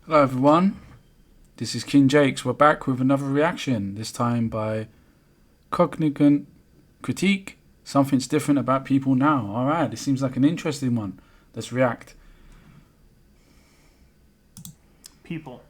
Hello everyone, this is King Jakes. We're back with another reaction, this time by Cogent Critique. Something's different about people now. Alright, this seems like an interesting one. Let's react. People.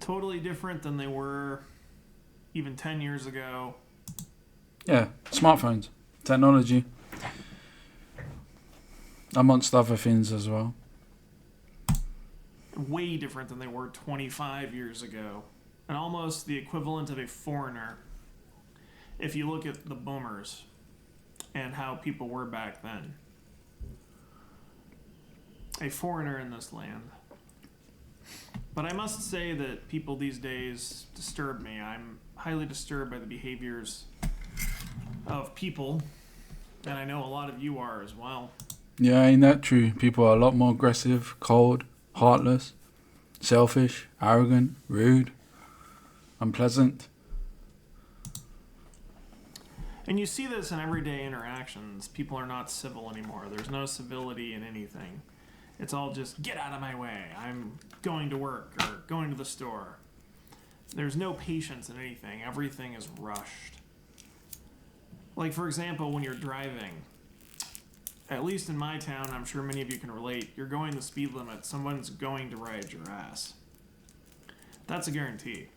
Totally different than they were even 10 years ago. Yeah, smartphones, technology, amongst other things as well. Way different than they were 25 years ago. And almost the equivalent of a foreigner if you look at the boomers and how people were back then. A foreigner in this land. But I must say that people these days disturb me. I'm highly disturbed by the behaviors of people, and I know a lot of you are as well. Yeah, ain't that true? People are a lot more aggressive, cold, heartless, selfish, arrogant, rude, unpleasant. And you see this in everyday interactions. People are not civil anymore. There's no civility in anything. It's all just, get out of my way. I'm going to work or going to the store. There's no patience in anything. Everything is rushed. Like, for example, when you're driving, at least in my town, I'm sure many of you can relate, you're going the speed limit, someone's going to ride your ass. That's a guarantee.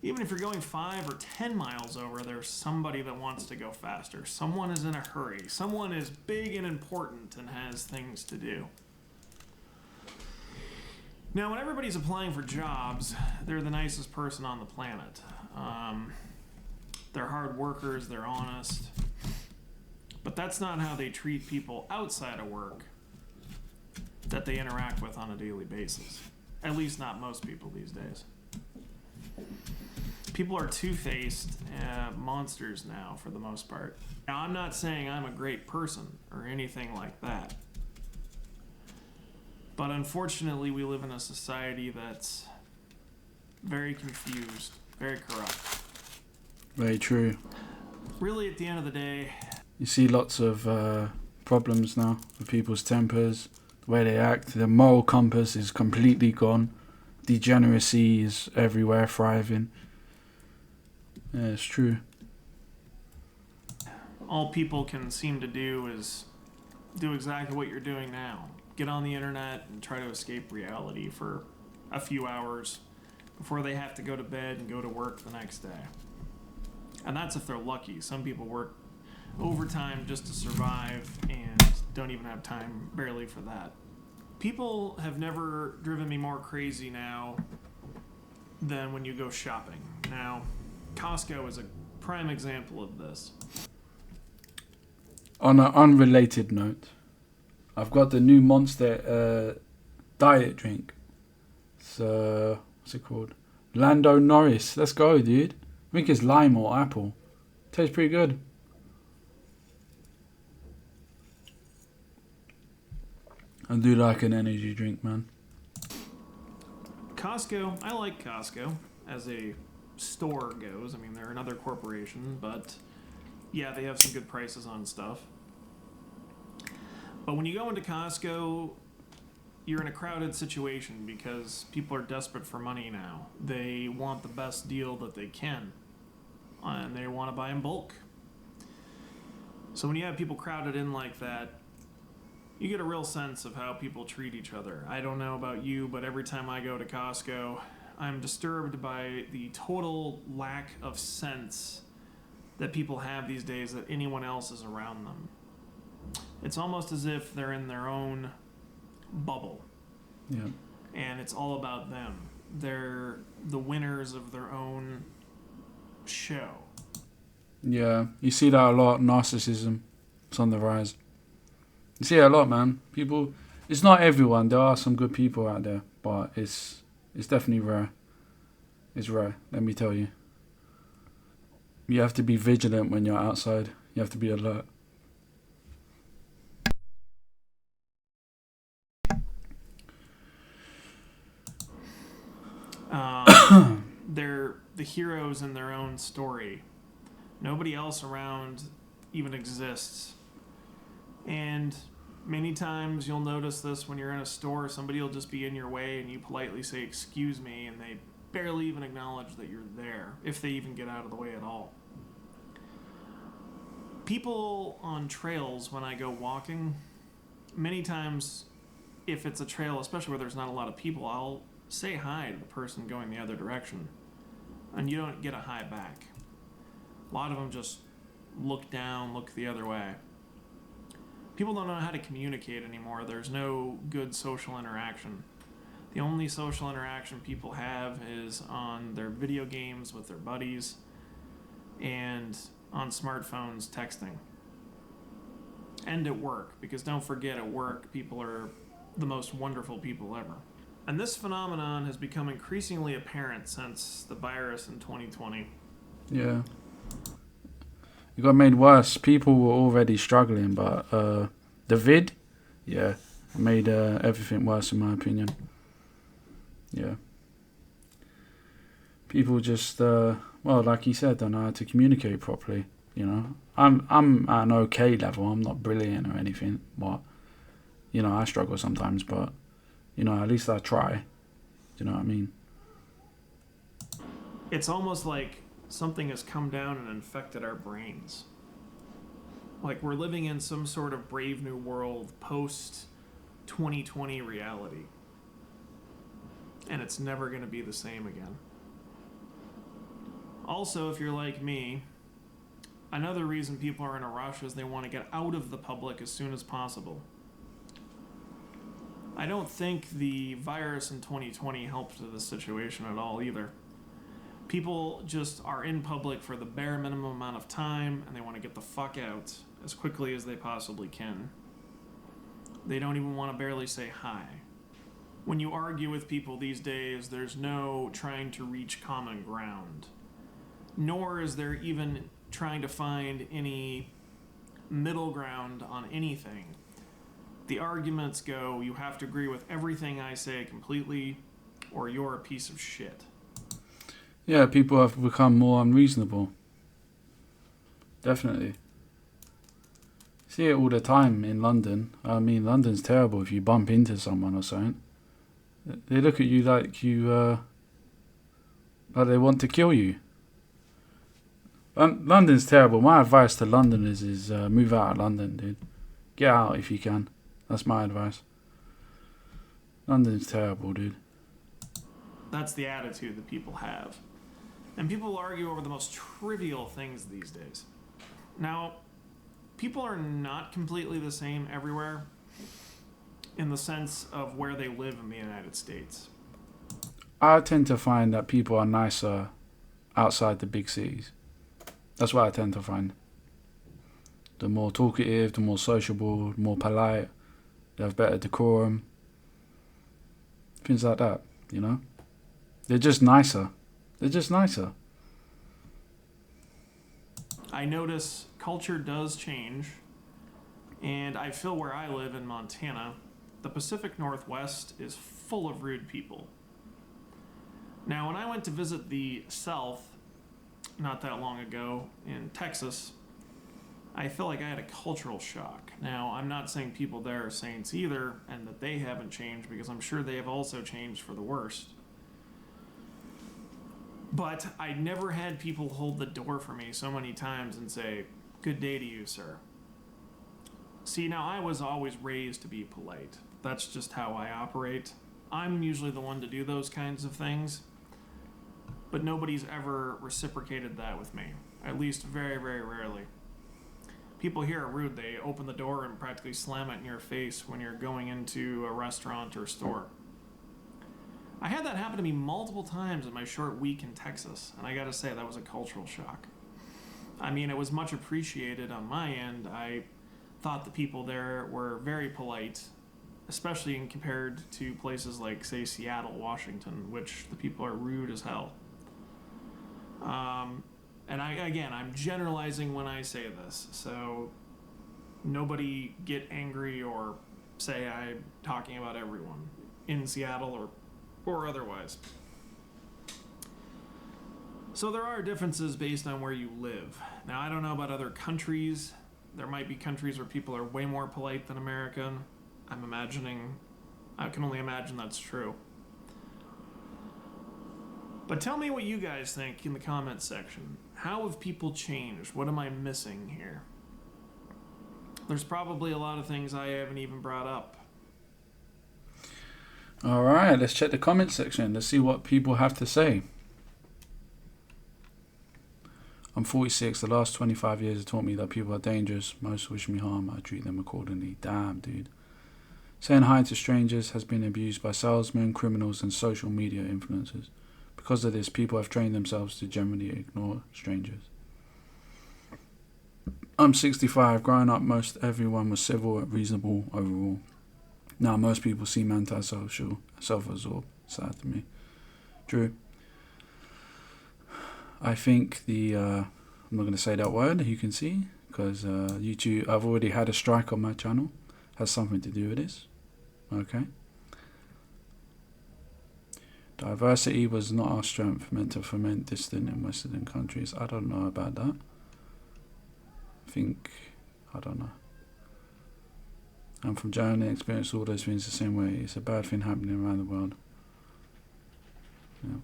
Even if you're going 5 or 10 miles over, there's somebody that wants to go faster. Someone is in a hurry. Someone is big and important and has things to do. Now, when everybody's applying for jobs, they're the nicest person on the planet. They're hard workers, they're honest. But that's not how they treat people outside of work that they interact with on a daily basis. At least not most people these days. People are two-faced monsters now, for the most part. Now, I'm not saying I'm a great person or anything like that. But unfortunately, we live in a society that's very confused, very corrupt. Very true. Really, at the end of the day, You see lots of problems now with people's tempers, the way they act. Their moral compass is completely gone. Degeneracy is everywhere, thriving. Yeah, it's true. all people can seem to do is do exactly what you're doing now. Get on the internet and try to escape reality for a few hours before they have to go to bed and go to work the next day. And that's if they're lucky. Some people work overtime just to survive and don't even have time barely for that. People have never driven me more crazy now than when you go shopping. Now, Costco is a prime example of this. On an unrelated note, I've got the new Monster diet drink. So, what's it called? Lando Norris. Let's go, dude. I think it's lime or apple. Tastes pretty good. I do like an energy drink, man. Costco, I like Costco as a store goes. I mean, they're another corporation, but yeah, they have some good prices on stuff. But when you go into Costco, you're in a crowded situation because people are desperate for money now. They want the best deal that they can, and they want to buy in bulk. So when you have people crowded in like that, you get a real sense of how people treat each other. I don't know about you, but every time I go to Costco, I'm disturbed by the total lack of sense that people have these days that anyone else is around them. It's almost as if they're in their own bubble. Yeah. And it's all about them. They're the winners of their own show. Yeah, you see that a lot. Narcissism. It's on the rise. You see it a lot, man. People, it's not everyone. There are some good people out there, but it's definitely rare. It's rare, let me tell you. You have to be vigilant when you're outside. You have to be alert. They're the heroes in their own story. Nobody else around even exists. And Many times you'll notice this when you're in a store, somebody will just be in your way and you politely say, "Excuse me," and they barely even acknowledge that you're there, if they even get out of the way at all. People on trails, when I go walking, many times, if it's a trail, especially where there's not a lot of people, I'll say hi to the person going the other direction, and you don't get a hi back. A lot of them just look down, look the other way. People don't know how to communicate anymore. There's no good social interaction. The only social interaction people have is on their video games with their buddies and on smartphones texting. And at work, because don't forget, at work, people are the most wonderful people ever. And this phenomenon has become increasingly apparent since the virus in 2020. Yeah. It got made worse. People were already struggling, but the vid, yeah, made everything worse in my opinion. Yeah. People just, well, like you said, don't know how to communicate properly. You know, I'm at an okay level. I'm not brilliant or anything, but you know, I struggle sometimes. But you know, at least I try. Do you know what I mean? It's almost like something has come down and infected our brains. Like we're living in some sort of brave new world post 2020 reality. And it's never going to be the same again. Also, if you're like me, another reason people are in a rush is they want to get out of the public as soon as possible. I don't think the virus in 2020 helped the situation at all either. People just are in public for the bare minimum amount of time, and they want to get the fuck out as quickly as they possibly can. They don't even want to barely say hi. When you argue with people these days, there's no trying to reach common ground. Nor is there even trying to find any middle ground on anything. The arguments go, you have to agree with everything I say completely, or you're a piece of shit. Yeah, people have become more unreasonable. Definitely. See it all the time in London. I mean, London's terrible if you bump into someone or something. They look at you like they want to kill you. London's terrible. My advice to Londoners is move out of London, dude. Get out if you can. That's my advice. London's terrible, dude. That's the attitude that people have. And people argue over the most trivial things these days. Now, people are not completely the same everywhere in the sense of where they live in the United States. I tend to find that people are nicer outside the big cities. That's what I tend to find. The more talkative, the more sociable, the more polite, they have better decorum. Things like that, you know? They're just nicer. They're just nicer. I notice culture does change, and I feel where I live in Montana, the Pacific Northwest is full of rude people. Now, when I went to visit the South not that long ago in Texas, I feel like I had a cultural shock. Now, I'm not saying people there are saints either, and that they haven't changed, because I'm sure they have also changed for the worst. But I never had people hold the door for me so many times and say, "Good day to you, sir." See, now I was always raised to be polite. That's just how I operate. I'm usually the one to do those kinds of things, but nobody's ever reciprocated that with me. At least very, very rarely. People here are rude. They open the door and practically slam it in your face when you're going into a restaurant or store. I had that happen to me multiple times in my short week in Texas, and I gotta say, that was a cultural shock. I mean, it was much appreciated on my end. I thought the people there were very polite, especially in compared to places like, say, Seattle, Washington, which the people are rude as hell. And I'm generalizing when I say this, so nobody get angry or say I'm talking about everyone in Seattle or otherwise. So there are differences based on where you live. Now, I don't know about other countries There might be countries where people are way more polite than American. I can only imagine that's true. But tell me what you guys think in the comments section. How have people changed? What am I missing here? There's probably a lot of things I haven't even brought up. Alright, let's check the comment section. Let's see what people have to say. I'm 46. The last 25 years have taught me that people are dangerous. Most wish me harm. I treat them accordingly. Damn, dude. Saying hi to strangers has been abused by salesmen, criminals, and social media influencers. Because of this, people have trained themselves to generally ignore strangers. I'm 65. Growing up, most everyone was civil and reasonable overall. Now, most people seem antisocial, self-absorbed. Sad to me. Drew. I think I'm not going to say that word, you can see, because YouTube, I've already had a strike on my channel. Has something to do with this. Okay. Diversity was not our strength, meant to foment distant in Western countries. I don't know about that. I don't know. I'm from Germany, experienced all those things the same way. It's a bad thing happening around the world. Yeah.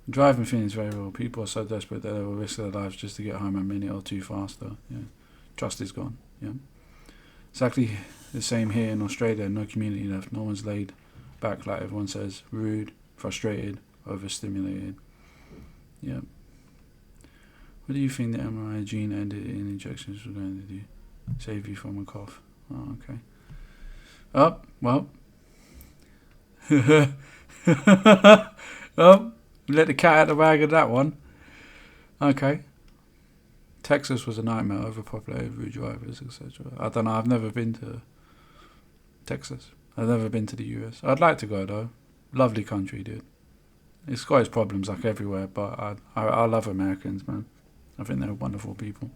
The driving thing is very real. People are so desperate that they will risk their lives just to get home, and many are too faster. Yeah. Trust is gone. Yeah. Exactly the same here in Australia. No community left. No one's laid back like everyone says. Rude, frustrated, overstimulated. Yeah. What do you think the MRI gene editing injections were going to do? Save you from a cough. Oh, okay. Oh, well. Oh, let the cat out of the bag of that one. Okay. Texas was a nightmare, overpopulated, rude drivers, etc. I don't know, I've never been to Texas. I've never been to the US. I'd like to go though. Lovely country, dude. It's got its problems like everywhere, but I love Americans, man. I think they're wonderful people.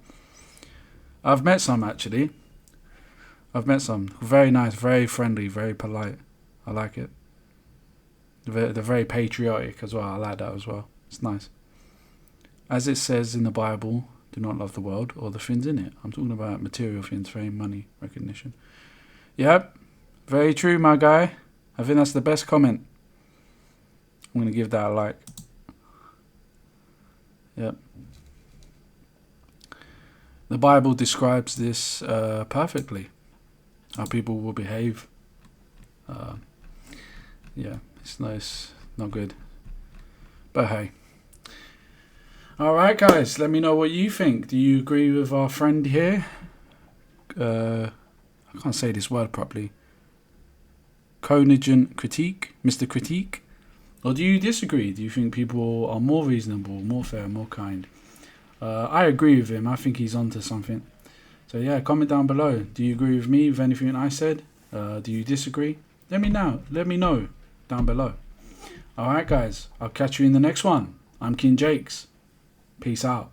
I've met some actually. I've met some. Very nice, very friendly, very polite. I like it. They're very patriotic as well. I like that as well. It's nice. As it says in the Bible, do not love the world or the things in it. I'm talking about material things, fame, money, recognition. Yep. Very true, my guy. I think that's the best comment. I'm going to give that a like. Yep. The Bible describes this perfectly. How people will behave. Yeah, it's nice. Not good. But hey. Alright guys, let me know what you think. Do you agree with our friend here? I can't say this word properly. Cogent critique? Mr. Critique? Or do you disagree? Do you think people are more reasonable, more fair, more kind? I agree with him. I think he's onto something. So yeah, comment down below. Do you agree with me with anything I said? Do you disagree? Let me know down below. Alright guys, I'll catch you in the next one. I'm King Jakes. Peace out.